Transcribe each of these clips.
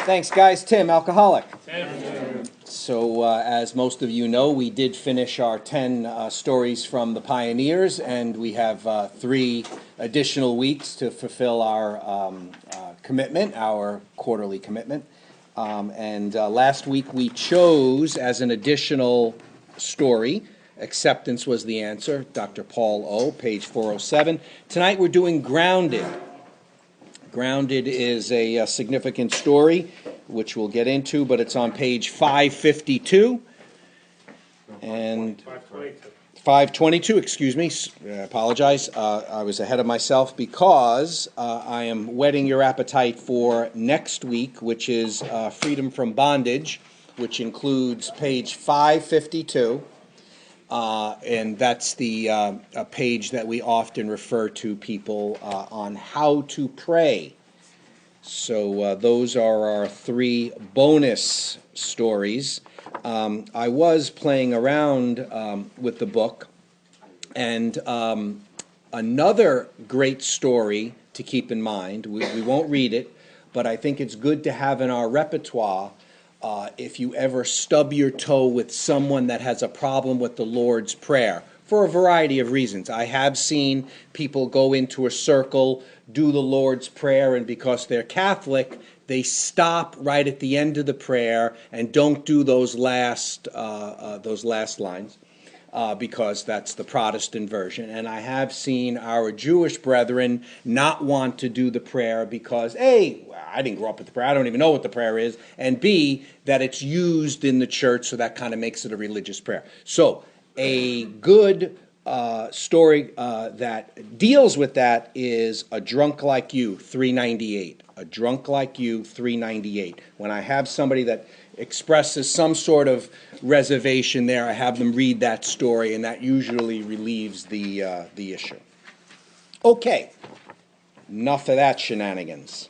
Thanks, guys. Tim, alcoholic. Tim. So, as most of you know, we did finish our 10 stories from the Pioneers, and we have 3 additional weeks to fulfill our commitment, our quarterly commitment. Last week we chose as an additional story, Acceptance Was the Answer, Dr. Paul O., page 407. Tonight we're doing Grounded. Grounded is a significant story, which we'll get into, but it's on page 552. And 522, excuse me, I apologize. I was ahead of myself because I am whetting your appetite for next week, which is Freedom from Bondage, which includes page 552. And that's the a page that we often refer to people on how to pray. So those are our 3 bonus stories. I was playing around with the book, and another great story to keep in mind, we won't read it, but I think it's good to have in our repertoire if you ever stub your toe with someone that has a problem with the Lord's Prayer, for a variety of reasons. I have seen people go into a circle, do the Lord's Prayer, and because they're Catholic, they stop right at the end of the prayer and don't do those last lines. Because that's the Protestant version. And I have seen our Jewish brethren not want to do the prayer because, A, I didn't grow up with the prayer, I don't even know what the prayer is, and B, that it's used in the church, so that kind of makes it a religious prayer. So, a good story that deals with that is A Drunk Like You, 398. A Drunk Like You, 398. When I have somebody that expresses some sort of reservation there, I have them read that story, and that usually relieves the issue. Okay, enough of that shenanigans.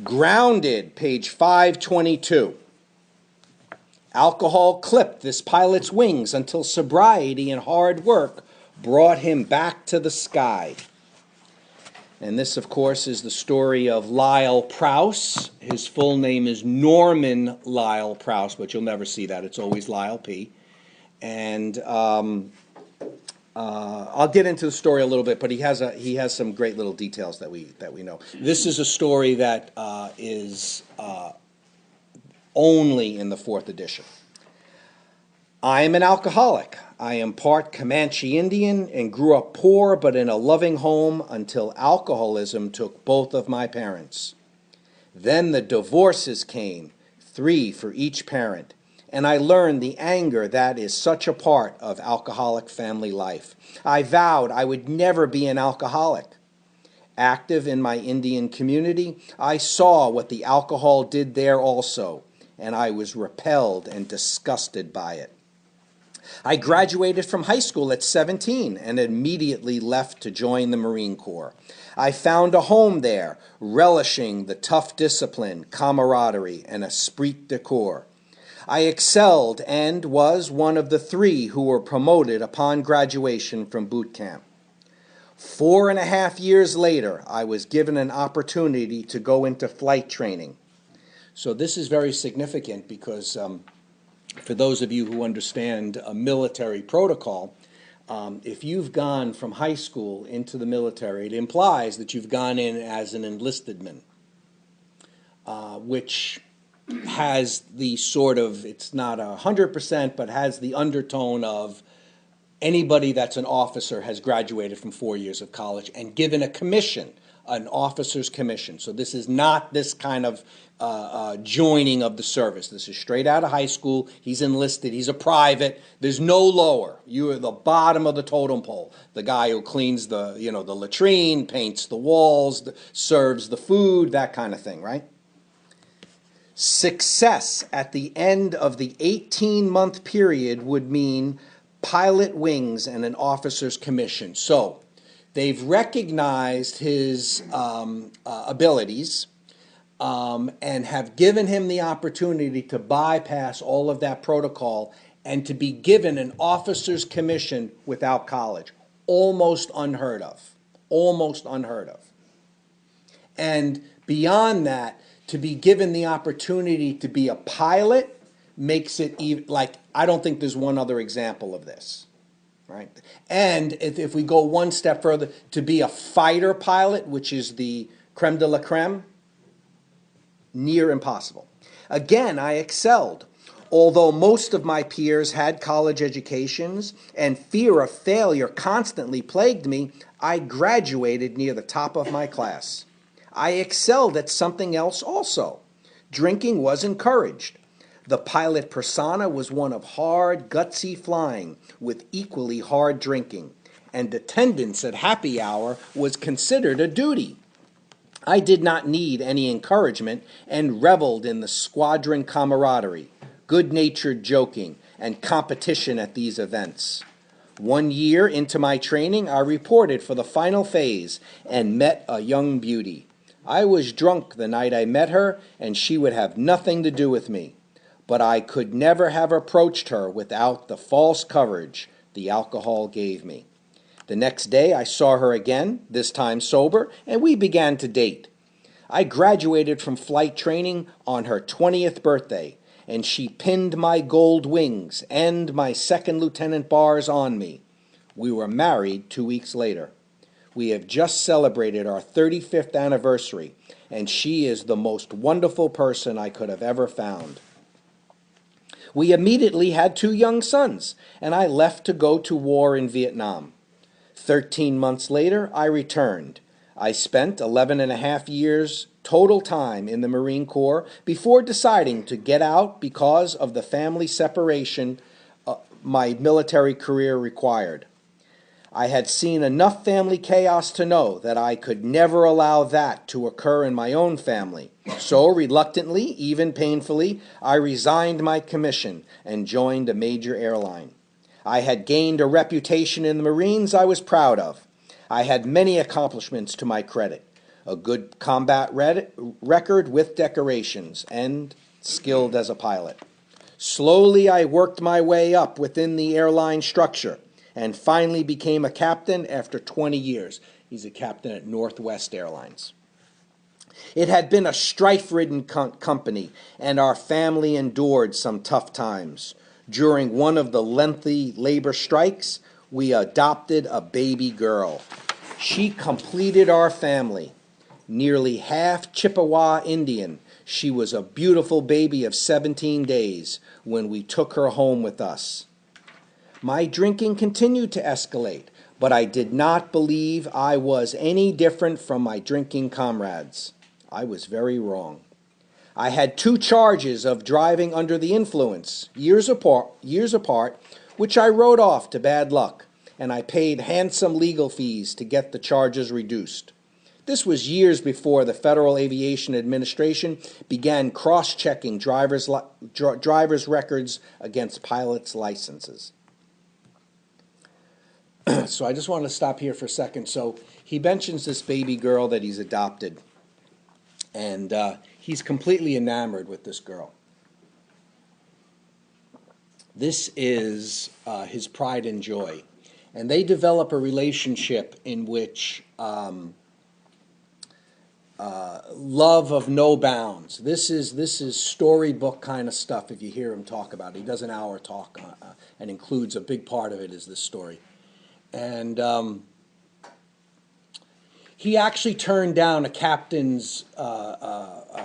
Grounded, page 522. Alcohol clipped this pilot's wings until sobriety and hard work brought him back to the sky. And this, of course, is the story of Lyle Prouse. His full name is Norman Lyle Prouse, but you'll never see that. It's always Lyle P. And I'll get into the story a little bit, but he has some great little details that we know. This is a story that is only in the 4th edition. I am an alcoholic. I am part Comanche Indian and grew up poor but in a loving home until alcoholism took both of my parents. Then the divorces came, 3 for each parent, and I learned the anger that is such a part of alcoholic family life. I vowed I would never be an alcoholic. Active in my Indian community, I saw what the alcohol did there also, and I was repelled and disgusted by it. I graduated from high school at 17 and immediately left to join the Marine Corps. I found a home there, relishing the tough discipline, camaraderie, and esprit de corps. I excelled and was one of the 3 who were promoted upon graduation from boot camp. 4.5 years later, I was given an opportunity to go into flight training. So this is very significant because for those of you who understand a military protocol, if you've gone from high school into the military, it implies that you've gone in as an enlisted man, which has the sort of, it's not 100%, but has the undertone of anybody that's an officer has graduated from 4 years of college and given a commission, an officer's commission. So this is not this kind of joining of the service. This is straight out of high school. He's enlisted. He's a private. There's no lower. You are the bottom of the totem pole. The guy who cleans the latrine, paints the walls, serves the food, that kind of thing, right? Success at the end of the 18-month period would mean pilot wings and an officer's commission. So they've recognized his abilities and have given him the opportunity to bypass all of that protocol and to be given an officer's commission without college. Almost unheard of. Almost unheard of. And beyond that, to be given the opportunity to be a pilot makes it even, like, I don't think there's one other example of this, right? And if we go one step further, to be a fighter pilot, which is the creme de la creme, near impossible. Again, I excelled. Although most of my peers had college educations and fear of failure constantly plagued me, I graduated near the top of my class. I excelled at something else also. Drinking was encouraged. The pilot persona was one of hard, gutsy flying with equally hard drinking, and attendance at happy hour was considered a duty. I did not need any encouragement and reveled in the squadron camaraderie, good-natured joking, and competition at these events. 1 year into my training, I reported for the final phase and met a young beauty. I was drunk the night I met her, and she would have nothing to do with me. But I could never have approached her without the false courage the alcohol gave me. The next day I saw her again, this time sober, and we began to date. I graduated from flight training on her 20th birthday, and she pinned my gold wings and my second lieutenant bars on me. We were married 2 weeks later. We have just celebrated our 35th anniversary, and she is the most wonderful person I could have ever found. We immediately had 2 young sons, and I left to go to war in Vietnam. 13 months later, I returned. I spent 11 and a half years total time in the Marine Corps before deciding to get out because of the family separation my military career required. I had seen enough family chaos to know that I could never allow that to occur in my own family. So, reluctantly, even painfully, I resigned my commission and joined a major airline. I had gained a reputation in the Marines I was proud of. I had many accomplishments to my credit, a good combat record with decorations, and skilled as a pilot. Slowly I worked my way up within the airline structure and finally became a captain after 20 years. He's a captain at Northwest Airlines. It had been a strife-ridden company, and our family endured some tough times. During one of the lengthy labor strikes, we adopted a baby girl. She completed our family. Nearly half Chippewa Indian, she was a beautiful baby of 17 days when we took her home with us. My drinking continued to escalate, but I did not believe I was any different from my drinking comrades. I was very wrong. I had 2 charges of driving under the influence, years apart, which I wrote off to bad luck, and I paid handsome legal fees to get the charges reduced. This was years before the Federal Aviation Administration began cross-checking drivers' records against pilots' licenses. So I just want to stop here for a second. So he mentions this baby girl that he's adopted, and he's completely enamored with this girl. This is his pride and joy. And they develop a relationship in which love of no bounds. This is storybook kind of stuff if you hear him talk about it. He does an hour talk and includes a big part of it is this story. And he actually turned down a captain's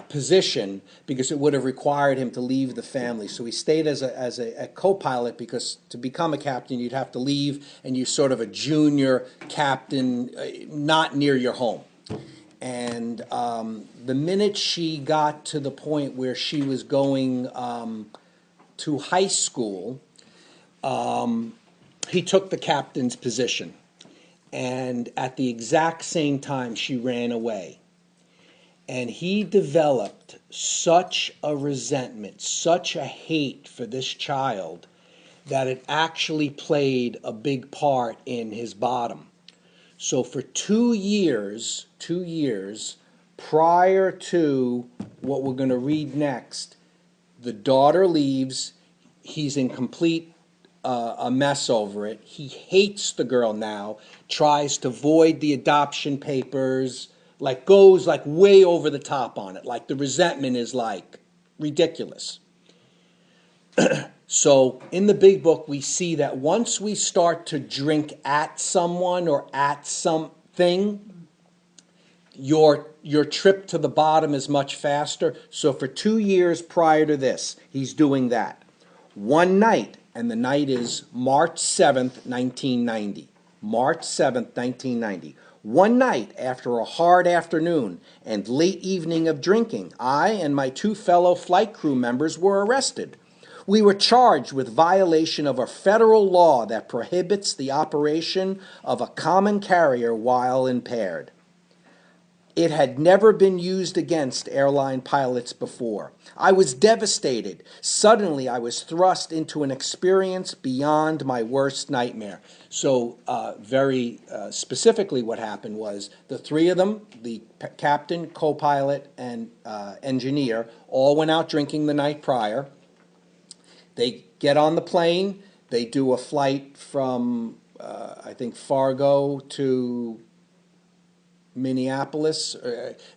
position because it would have required him to leave the family. So he stayed as a co-pilot because to become a captain, you'd have to leave and you're sort of a junior captain, not near your home. And the minute she got to the point where she was going to high school, he took the captain's position. And at the exact same time, she ran away. And he developed such a resentment, such a hate for this child, that it actually played a big part in his bottom. So for 2 years, prior to what we're going to read next, the daughter leaves. He's in complete a mess over it. He hates the girl now, tries to void the adoption papers, like goes like way over the top on it, like the resentment is like ridiculous. So in the big book, we see that once we start to drink at someone or at something, your trip to the bottom is much faster. So for 2 years prior to this, he's doing that. One night, and the night is March 7th, 1990. March 7th, 1990. One night after a hard afternoon and late evening of drinking, I and my 2 fellow flight crew members were arrested. We were charged with violation of a federal law that prohibits the operation of a common carrier while impaired. It had never been used against airline pilots before. I was devastated. Suddenly, I was thrust into an experience beyond my worst nightmare. So, very specifically, what happened was the 3 of them, the captain, co-pilot, and engineer, all went out drinking the night prior. They get on the plane. They do a flight from, I think, Fargo to Minneapolis.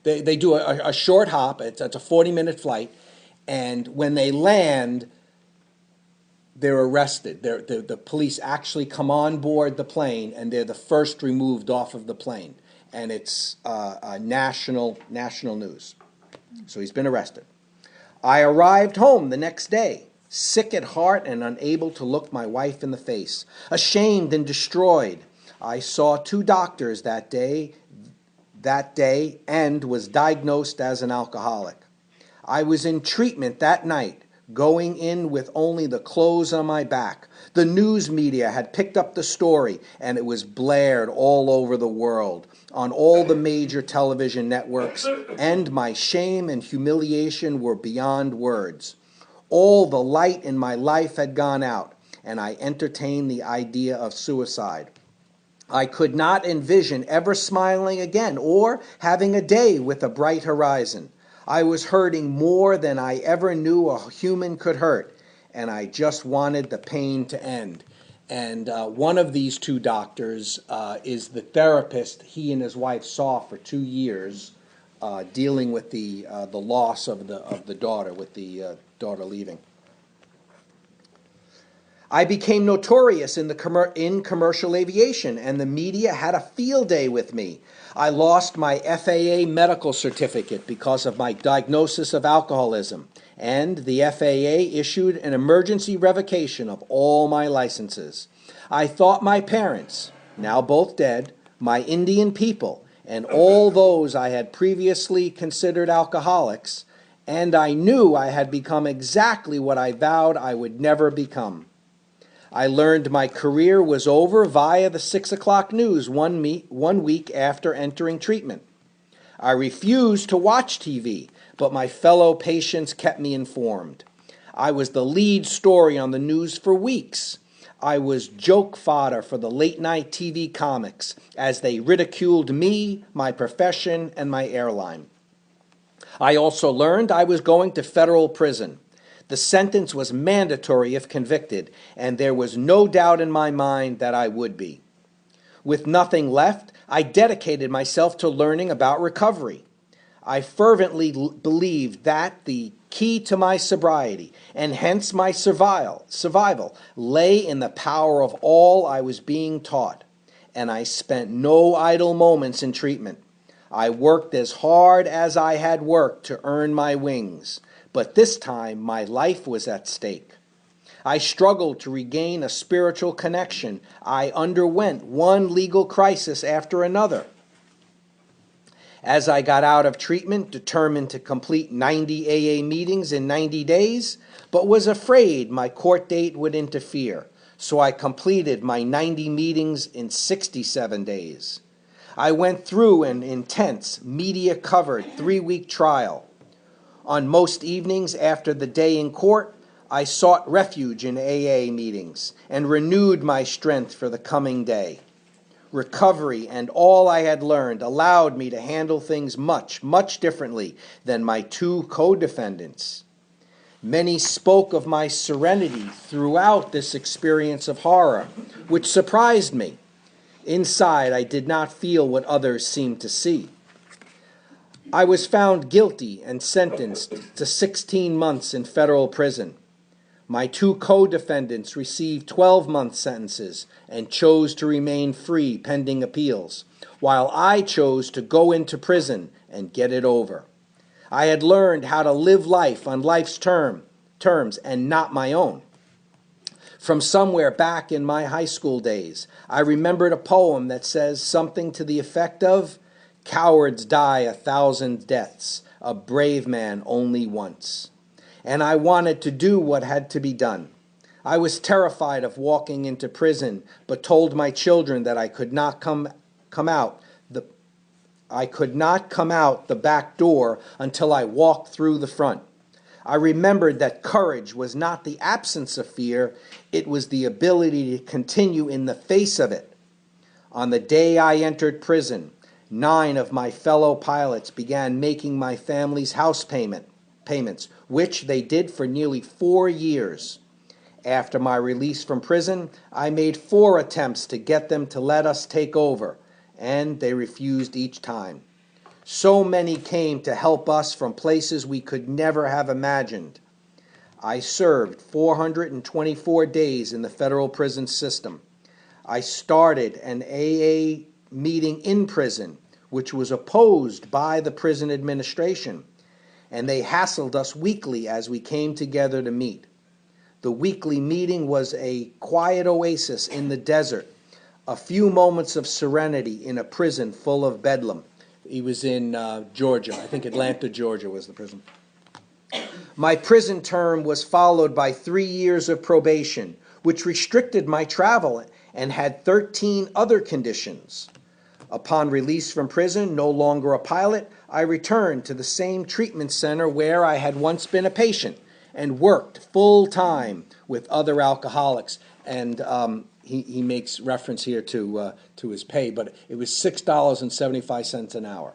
They do a short hop. It's a 40-minute flight. And when they land, they're arrested. The police actually come on board the plane, and they're the first removed off of the plane. And it's national news. So he's been arrested. I arrived home the next day, sick at heart and unable to look my wife in the face. Ashamed and destroyed, I saw 2 doctors that day and was diagnosed as an alcoholic. I was in treatment that night, going in with only the clothes on my back. The news media had picked up the story, and it was blared all over the world, on all the major television networks, and my shame and humiliation were beyond words. All the light in my life had gone out, and I entertained the idea of suicide. I could not envision ever smiling again or having a day with a bright horizon. I was hurting more than I ever knew a human could hurt, and I just wanted the pain to end. And one of these 2 doctors is the therapist he and his wife saw for 2 years, dealing with the loss of the daughter, with the daughter leaving. I became notorious in commercial aviation, and the media had a field day with me. I lost my FAA medical certificate because of my diagnosis of alcoholism, and the FAA issued an emergency revocation of all my licenses. I thought my parents, now both dead, my Indian people, and all those I had previously considered alcoholics, and I knew I had become exactly what I vowed I would never become. I learned my career was over via the 6 o'clock news 1 week after entering treatment. I refused to watch TV, but my fellow patients kept me informed. I was the lead story on the news for weeks. I was joke fodder for the late-night TV comics as they ridiculed me, my profession, and my airline. I also learned I was going to federal prison. The sentence was mandatory if convicted, and there was no doubt in my mind that I would be. With nothing left, I dedicated myself to learning about recovery. I fervently believed that the key to my sobriety, and hence my survival, lay in the power of all I was being taught, and I spent no idle moments in treatment. I worked as hard as I had worked to earn my wings, but this time my life was at stake. I struggled to regain a spiritual connection. I underwent one legal crisis after another. As I got out of treatment, determined to complete 90 AA meetings in 90 days, but was afraid my court date would interfere, so I completed my 90 meetings in 67 days. I went through an intense, media-covered 3-week trial. On most evenings after the day in court, I sought refuge in AA meetings and renewed my strength for the coming day. Recovery and all I had learned allowed me to handle things much, much differently than my 2 co-defendants. Many spoke of my serenity throughout this experience of horror, which surprised me. Inside, I did not feel what others seemed to see. I was found guilty and sentenced to 16 months in federal prison. My two co-defendants received 12-month sentences and chose to remain free pending appeals, while I chose to go into prison and get it over. I had learned how to live life on life's terms and not my own. From somewhere back in my high school days, I remembered a poem that says something to the effect of, "Cowards die 1,000 deaths, a brave man only once." And I wanted to do what had to be done. I was terrified of walking into prison, but told my children that I could not come out the back door until I walked through the front. I remembered that courage was not the absence of fear, it was the ability to continue in the face of it. On the day I entered prison, 9 of my fellow pilots began making my family's house payments, which they did for nearly 4 years. After my release from prison, I made 4 attempts to get them to let us take over, and they refused each time. So many came to help us from places we could never have imagined. I served 424 days in the federal prison system. I started an AA meeting in prison, which was opposed by the prison administration, and they hassled us weekly as we came together to meet. The weekly meeting was a quiet oasis in the desert, a few moments of serenity in a prison full of bedlam. He was in Georgia. I think Atlanta, Georgia was the prison. My prison term was followed by 3 years of probation, which restricted my travel and had 13 other conditions. Upon release from prison, no longer a pilot, I returned to the same treatment center where I had once been a patient and worked full-time with other alcoholics. And he makes reference here to his pay, but it was $6.75 an hour.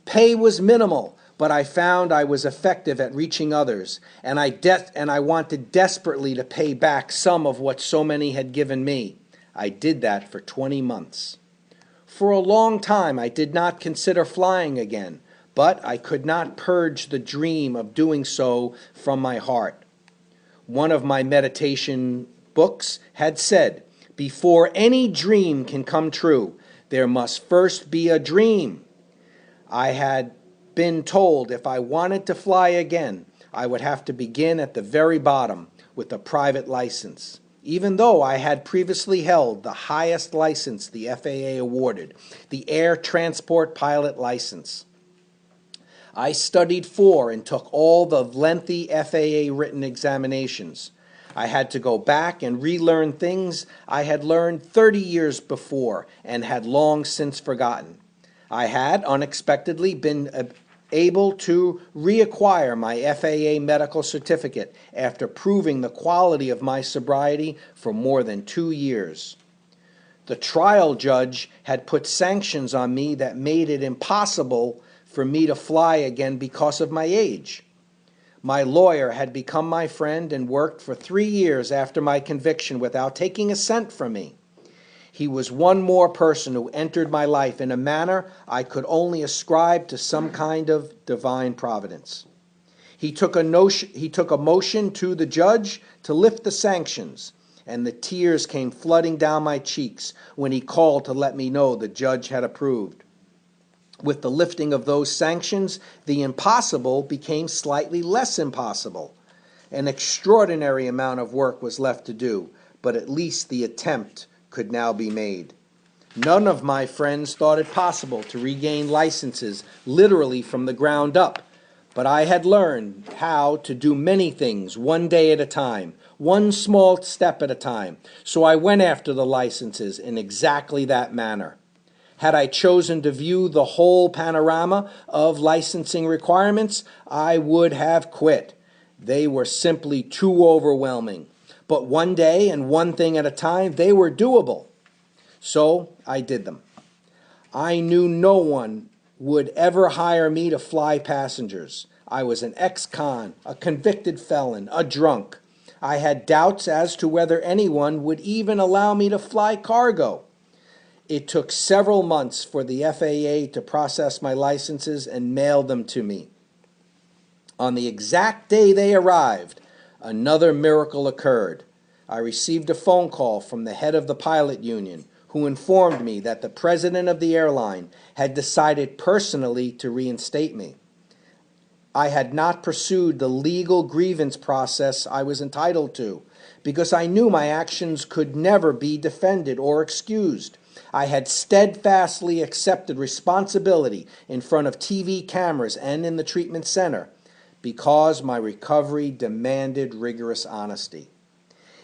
Pay was minimal, but I found I was effective at reaching others, and I wanted desperately to pay back some of what so many had given me. I did that for 20 months. For a long time, I did not consider flying again, but I could not purge the dream of doing so from my heart. One of my meditation books had said, "Before any dream can come true, there must first be a dream." I had been told if I wanted to fly again, I would have to begin at the very bottom with a private license, even though I had previously held the highest license the FAA awarded, the Air Transport Pilot License. I studied for and took all the lengthy FAA written examinations. I had to go back and relearn things I had learned 30 years before and had long since forgotten. I had unexpectedly been able to reacquire my FAA medical certificate after proving the quality of my sobriety for more than 2 years. The trial judge had put sanctions on me that made it impossible for me to fly again because of my age. My lawyer had become my friend and worked for 3 years after my conviction without taking a cent from me. He was one more person who entered my life in a manner I could only ascribe to some kind of divine providence. He took a motion to the judge to lift the sanctions, and the tears came flooding down my cheeks when he called to let me know the judge had approved. With the lifting of those sanctions, the impossible became slightly less impossible. An extraordinary amount of work was left to do, but at least the attempt could now be made. None of my friends thought it possible to regain licenses literally from the ground up, but I had learned how to do many things one day at a time, one small step at a time, so I went after the licenses in exactly that manner. Had I chosen to view the whole panorama of licensing requirements, I would have quit. They were simply too overwhelming. But one day and one thing at a time, they were doable. So I did them. I knew no one would ever hire me to fly passengers. I was an ex-con, a convicted felon, a drunk. I had doubts as to whether anyone would even allow me to fly cargo. It took several months for the FAA to process my licenses and mail them to me. On the exact day they arrived, another miracle occurred. I received a phone call from the head of the pilot union, who informed me that the president of the airline had decided personally to reinstate me. I had not pursued the legal grievance process I was entitled to, because I knew my actions could never be defended or excused. I had steadfastly accepted responsibility in front of TV cameras and in the treatment center, because my recovery demanded rigorous honesty.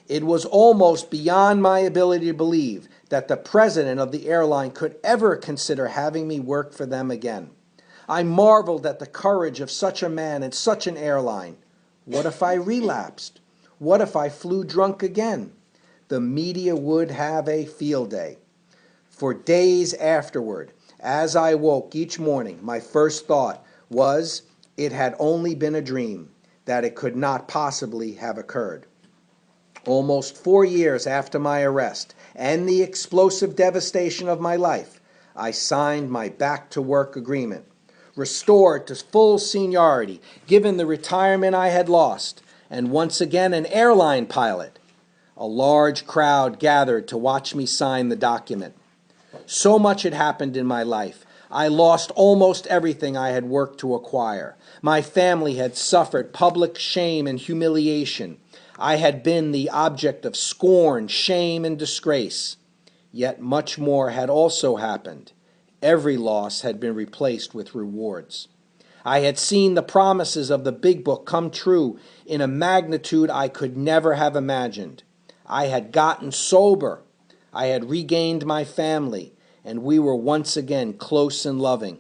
It was almost beyond my ability to believe that the president of the airline could ever consider having me work for them again. I marveled at the courage of such a man and such an airline. What if I relapsed? What if I flew drunk again? The media would have a field day. For days afterward, as I woke each morning, my first thought was it had only been a dream, that it could not possibly have occurred. Almost 4 years after my arrest and the explosive devastation of my life, I signed my back-to-work agreement, restored to full seniority, given the retirement I had lost, and once again an airline pilot. A large crowd gathered to watch me sign the document. So much had happened in my life. I lost almost everything I had worked to acquire. My family had suffered public shame and humiliation. I had been the object of scorn, shame, and disgrace. Yet much more had also happened. Every loss had been replaced with rewards. I had seen the promises of the Big Book come true in a magnitude I could never have imagined. I had gotten sober. I had regained my family, and we were once again close and loving.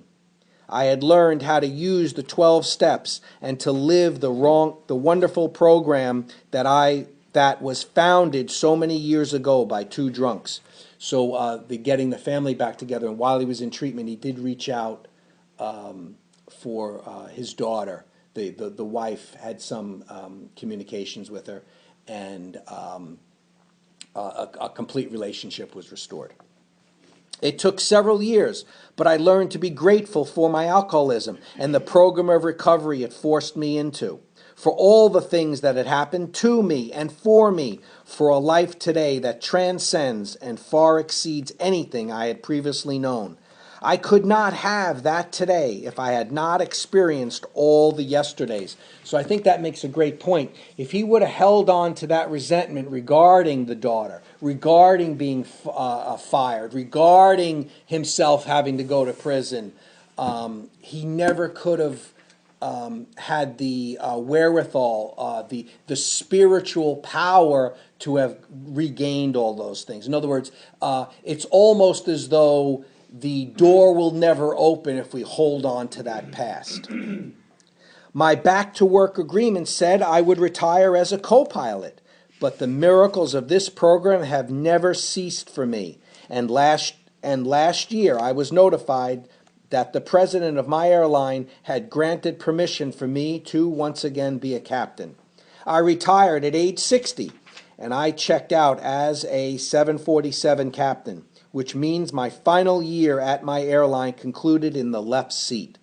I had learned how to use the 12 steps and to live the wonderful program that was founded so many years ago by two drunks. So getting the family back together, and while he was in treatment, he did reach out for his daughter. The wife had some communications with her, and a complete relationship was restored. It took several years, but I learned to be grateful for my alcoholism and the program of recovery it forced me into, for all the things that had happened to me and for me, for a life today that transcends and far exceeds anything I had previously known. I could not have that today if I had not experienced all the yesterdays. So I think that makes a great point. If he would have held on to that resentment regarding the daughter, regarding being fired, regarding himself having to go to prison, he never could have had the wherewithal, the spiritual power to have regained all those things. In other words, it's almost as though the door will never open if we hold on to that past. My back-to-work agreement said I would retire as a co-pilot, but the miracles of this program have never ceased for me. And last year I was notified that the president of my airline had granted permission for me to once again be a captain. I retired at age 60, and I checked out as a 747 captain, which means my final year at my airline concluded in the left seat.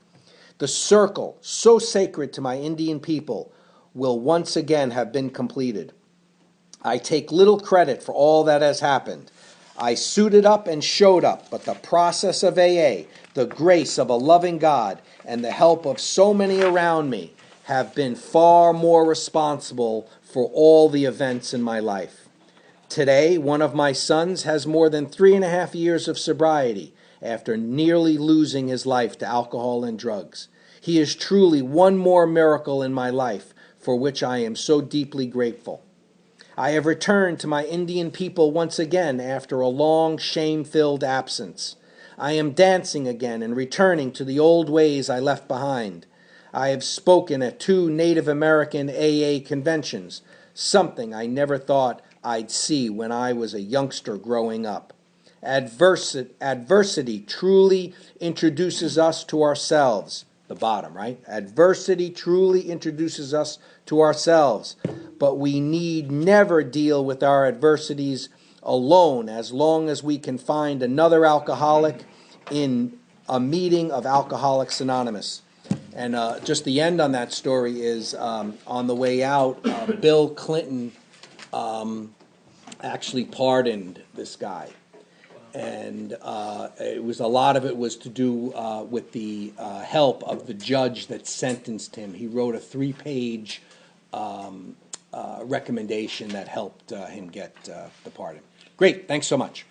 The circle, so sacred to my Indian people, will once again have been completed. I take little credit for all that has happened. I suited up and showed up, but the process of AA, the grace of a loving God, and the help of so many around me have been far more responsible for all the events in my life. Today, one of my sons has more than 3.5 years of sobriety after nearly losing his life to alcohol and drugs. He is truly one more miracle in my life, for which I am so deeply grateful. I have returned to my Indian people once again after a long, shame-filled absence. I am dancing again and returning to the old ways I left behind. I have spoken at 2 Native American AA conventions, something I never thought I'd see when I was a youngster growing up. Adversity truly introduces us to ourselves. The bottom, right? Adversity truly introduces us to ourselves, but we need never deal with our adversities alone as long as we can find another alcoholic in a meeting of Alcoholics Anonymous. And just the end on that story is on the way out, Bill Clinton actually pardoned this guy. And a lot of it was to do with the help of the judge that sentenced him. He wrote a 3-page recommendation that helped him get the pardon. Great, thanks so much.